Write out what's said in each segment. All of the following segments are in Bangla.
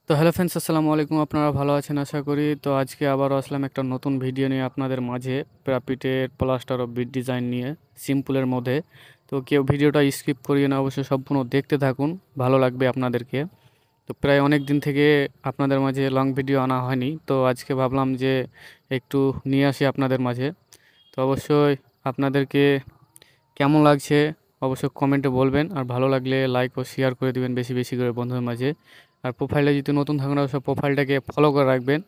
তো হ্যালো ফ্রেন্ডস, আসসালামু আলাইকুম। আপনারা ভালো আছেন আশা করি। তো আজকে আবারও আসলাম একটা নতুন ভিডিও নিয়ে আপনাদের মাঝে, প্রাপিটের প্লাস্টার অফ বিট ডিজাইন নিয়ে সিম্পলের মধ্যে। তো কেউ ভিডিওটা স্কিপ করিয়ে না, অবশ্যই সম্পূর্ণ দেখতে থাকুন, ভালো লাগবে আপনাদেরকে। তো প্রায় অনেক দিন থেকে আপনাদের মাঝে লং ভিডিও আনা হয়নি, তো আজকে ভাবলাম যে একটু নিয়ে আসি আপনাদের মাঝে। তো অবশ্যই আপনাদেরকে কেমন লাগছে অবশ্যই কমেন্টে বলবেন, আর ভালো লাগলে লাইক ও শেয়ার করে দিবেন বেশি বেশি করে বন্ধুদের মাঝে। আর প্রোফাইলে যদি নতুন থাকেন অবশ্যই প্রোফাইলটাকে ফলো করে রাখবেন,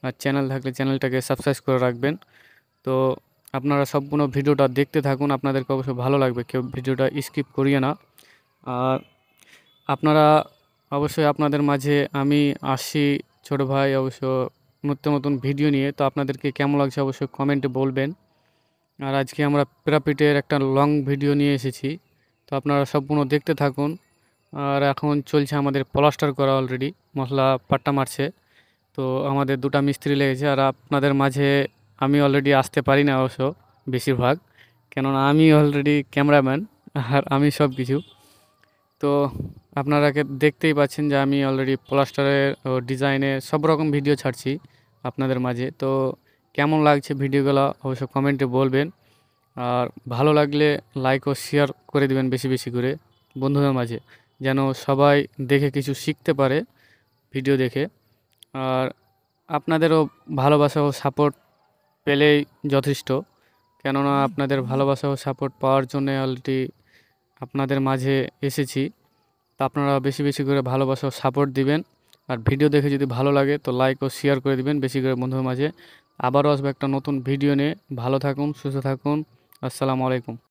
আর চ্যানেল থাকলে চ্যানেলটাকে সাবস্ক্রাইব করে রাখবেন। তো আপনারা সম্পূর্ণ ভিডিওটা দেখতে থাকুন, আপনাদেরকে অবশ্যই ভালো লাগবে, কেউ ভিডিওটা স্কিপ করিয়ে না। আর আপনারা অবশ্যই আপনাদের মাঝে আমি আসছি ছোট ভাই অবশ্য নতুন নতুন ভিডিও নিয়ে। তো আপনাদেরকে কেমন লাগছে অবশ্যই কমেন্টে বলবেন। আর আজকে আমরা প্যারাপিটের একটা লং ভিডিও নিয়ে এসেছি, তো আপনারা সম্পূর্ণ দেখতে থাকুন। আর এখন চলছে আমাদের প্লাস্টার করা, অলরেডি মশলা পাট্টা মারছে। তো আমাদের দুটো মিস্ত্রি লেগেছে, আর আপনাদের মাঝে আমি অলরেডি আসতে পারি না অবশ্য বেশিরভাগ, কেননা আমি অলরেডি ক্যামেরাম্যান আর আমি সব কিছু। তো আপনারা দেখতেই পাচ্ছেন যে আমি অলরেডি প্লাস্টারের ডিজাইনের সব রকম ভিডিও ছাড়ছি আপনাদের মাঝে। তো কেমন লাগছে ভিডিওগুলো অবশ্যই কমেন্টে বলবেন। আর ভালো লাগলে লাইক ও শেয়ার করে দিবেন বেশি বেশি করে বন্ধুদের মাঝে, যেন সবাই দেখে কিছু শিখতে পারে ভিডিও দেখে। আর আপনাদেরও ভালোবাসা ও সাপোর্ট পেলেই যথেষ্ট, কেননা আপনাদের ভালোবাসা ও সাপোর্ট পাওয়ার জন্য অলরেডি আপনাদের মাঝে এসেছি। তা আপনারা বেশি বেশি করে ভালোবাসা ও সাপোর্ট দিবেন। আর ভিডিও দেখে যদি ভালো লাগে তো লাইক ও শেয়ার করে দিবেন বেশি করে বন্ধুদের মাঝে। আবারও আসবে একটা নতুন ভিডিও নিয়ে। ভালো থাকুন, সুস্থ থাকুন। আসসালামু আলাইকুম।